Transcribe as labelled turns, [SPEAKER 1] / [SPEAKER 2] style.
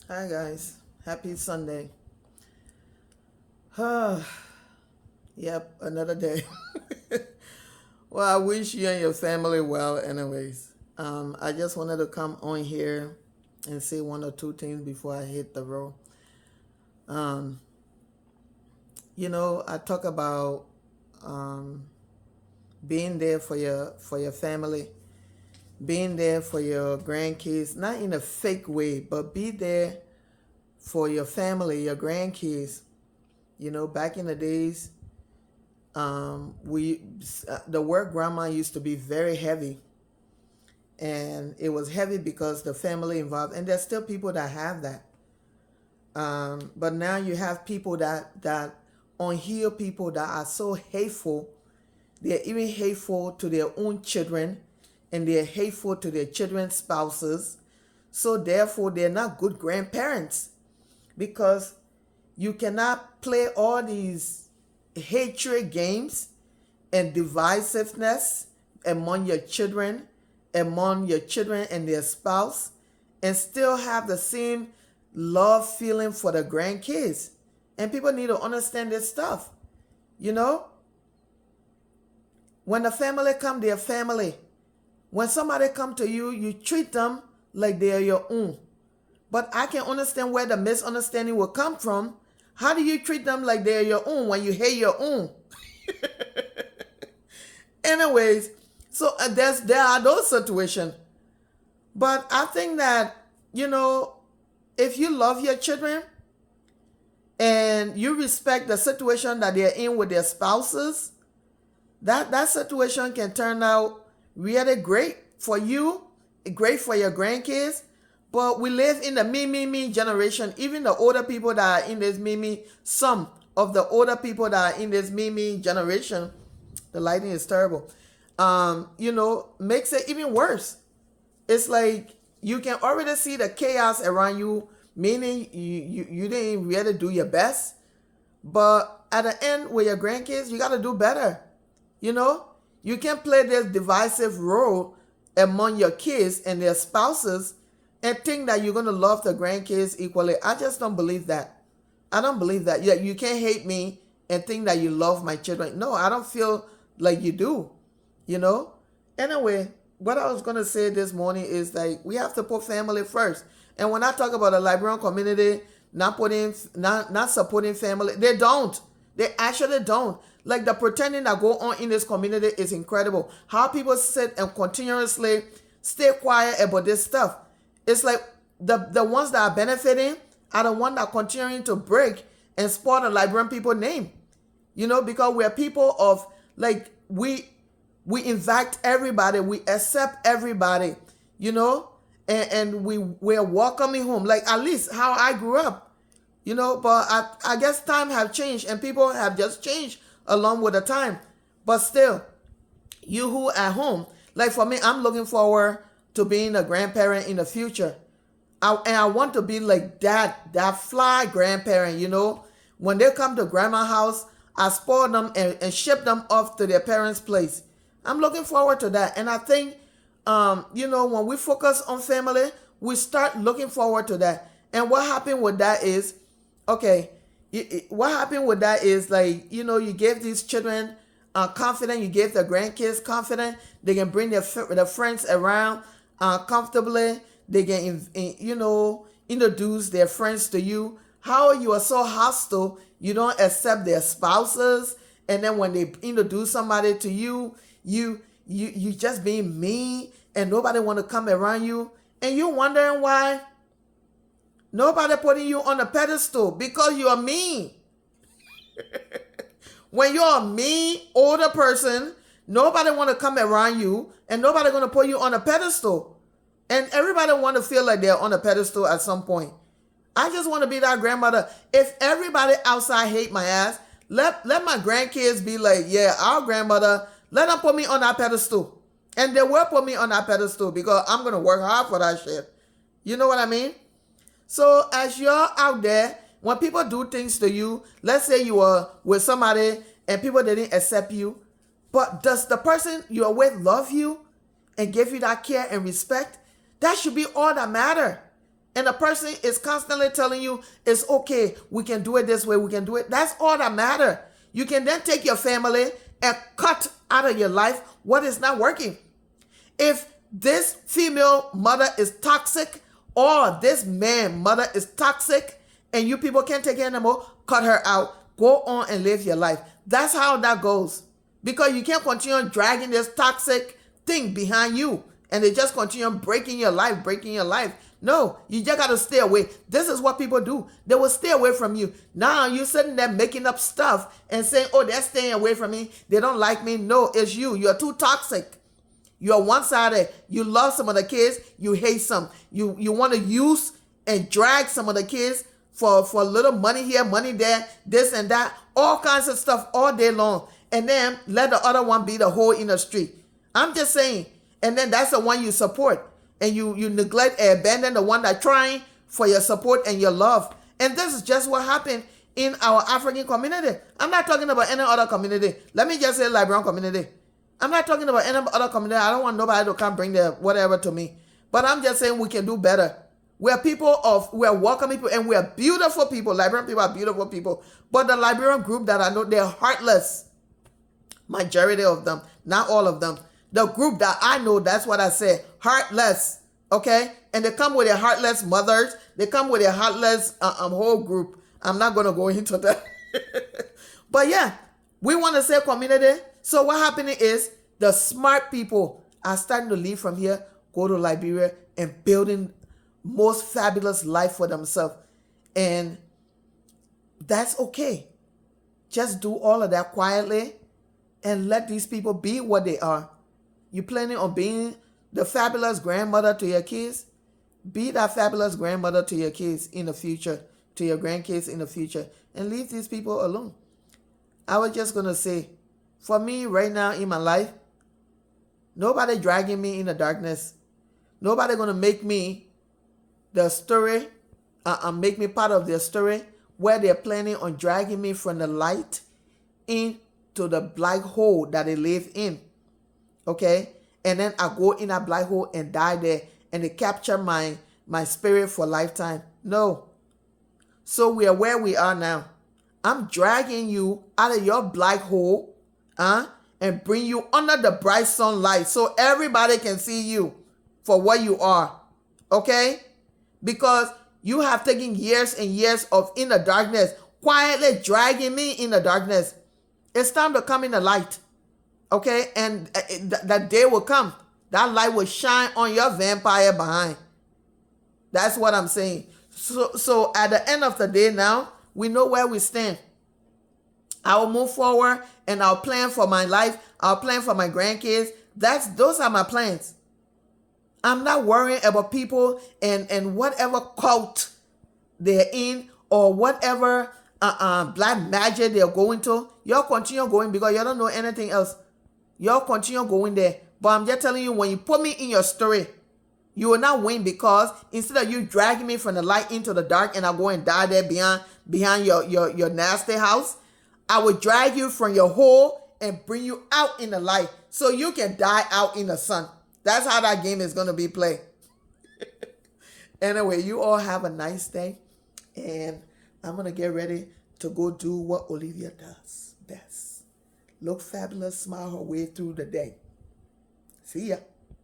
[SPEAKER 1] Hi guys, happy Sunday. Yep, another day. Well, I wish you and your family well, anyways. I just wanted to come on here and say one or two things before I hit the road. Um, I talk about um, being there for your family, being there for your grandkids, not in a fake way, but be there for your family, your grandkids. Back in the days, we the word grandma used to be very heavy, and it was heavy because the family involved, and there's still people that have that. But now you have people that unhealed people that are so hateful. They're even hateful to their own children, and they're hateful to their children's spouses. So therefore, they're not good grandparents, because you cannot play all these hatred games and divisiveness among your children and their spouse, and still have the same love feeling for the grandkids. And people need to understand this stuff. You know, when the family come, they're family. When somebody come to you, you treat them like they are your own. But I can understand where the misunderstanding will come from. How do you treat them like they're your own when you hate your own? Anyways, so there are those situations. But I think that, if you love your children and you respect the situation that they're in with their spouses, that situation can turn out really great for you, great for your grandkids. But we live in the me generation. Even the older people that are in this some of the older people that are in this me generation, the lighting is terrible. Makes it even worse. It's like you can already see the chaos around you, meaning you didn't really do your best. But at the end, with your grandkids, you got to do better. You can't play this divisive role among your kids and their spouses and think that you're going to love the grandkids equally. I just don't believe that. I don't believe that. Yeah, you can't hate me and think that you love my children. No, I don't feel like you do. you know Anyway, what I was going to say this morning is like we have to put family first. And when I talk about the Liberian community not supporting family, they actually don't. Like the pretending that go on in this community is incredible. How people sit and continuously stay quiet about this stuff. It's like the ones that are benefiting are the ones that are continuing to break and spoil the Liberian people name. Because we're people of, like, we invite everybody, we accept everybody, and we're welcoming home, like at least how I grew up. But I guess time have changed and people have just changed along with the time. But still, you who at home, like for me, I'm looking forward to being a grandparent in the future. And I want to be like that fly grandparent. When they come to grandma's house, I spoil them and ship them off to their parents' place. I'm looking forward to that. And I think, when we focus on family, we start looking forward to that. And what happened with that is, okay, what happened with that is, like, you gave these children confidence, you gave the grandkids confidence. They can bring their friends around comfortably. They can, introduce their friends to you. How you are so hostile, you don't accept their spouses, and then when they introduce somebody to you, you just being mean, and nobody want to come around you, and you wondering why nobody putting you on a pedestal, because you are mean. When you're a mean older person, nobody want to come around you, and nobody going to put you on a pedestal, and everybody want to feel like they're on a pedestal at some point. I just want to be that grandmother. If everybody outside hate my ass, let my grandkids be like, yeah, our grandmother, let them put me on that pedestal. And they will put me on that pedestal because I'm going to work hard for that shit. You know what I mean? So as you're out there, when people do things to you, let's say you were with somebody and people didn't accept you, but does the person you are with love you and give you that care and respect? That should be all that matter. and the person is constantly telling you it's okay, we can do it this way, we can do it. That's all that matters. You can then take your family and cut out of your life what is not working. If this female mother is toxic or this man mother is toxic and you people can't take it anymore, cut her out. Go on and live your life. That's how that goes. Because you can't continue dragging this toxic thing behind you and they just continue breaking your life, breaking your life. No, you just got to stay away. This is what people do. They will stay away from you. Now you're sitting there making up stuff and saying, oh, they're staying away from me. They don't like me. No, it's you. You're too toxic. You're one-sided. You love some of the kids. You hate some. You want to use and drag some of the kids for a little money here, money there, this and that, all kinds of stuff all day long. And then let the other one be the hole in the street. I'm just saying. And then that's the one you support. And you neglect and abandon the one that's trying for your support and your love. And this is just what happened in our African community. I'm not talking about any other community. Let me just say Liberian community. I'm not talking about any other community. I don't want nobody to come bring their whatever to me. But I'm just saying we can do better. We're welcoming people and we're beautiful people. Liberian people are beautiful people. But the Liberian group that I know, they're heartless. Majority of them, not all of them. The group that I know, that's what I said, heartless, okay? And they come with their heartless mothers. They come with their heartless whole group. I'm not going to go into that. But yeah, we want to say community. So what happening is the smart people are starting to leave from here, go to Liberia, and building most fabulous life for themselves. And that's okay. Just do all of that quietly and let these people be what they are. You planning on being the fabulous grandmother to your kids? Be that fabulous grandmother to your kids in the future, to your grandkids in the future, and leave these people alone. I was just going to say, for me right now in my life, nobody dragging me in the darkness. Nobody going to make me the story, make me part of their story where they're planning on dragging me from the light into the black hole that they live in. Okay? And then I go in that black hole and die there and they capture my spirit for a lifetime. No. So we are where we are now. I'm dragging you out of your black hole and bring you under the bright sunlight so everybody can see you for what you are. Okay? Because you have taken years and years of in the darkness, quietly dragging me in the darkness. It's time to come in the light. Okay? And that day will come. That light will shine on your vampire behind. That's what I'm saying. So at the end of the day now, we know where we stand. I will move forward and I'll plan for my life. I'll plan for my grandkids. Those are my plans. I'm not worrying about people and whatever cult they're in or whatever black magic they're going to. Y'all continue going because you don't know anything else. Y'all continue going there. But I'm just telling you, when you put me in your story, you will not win because instead of you dragging me from the light into the dark and I'll go and die there behind your nasty house, I will drag you from your hole and bring you out in the light so you can die out in the sun. That's how that game is going to be played. Anyway, you all have a nice day. And I'm going to get ready to go do what Olivia does best. Look fabulous, smile her way through the day. See ya.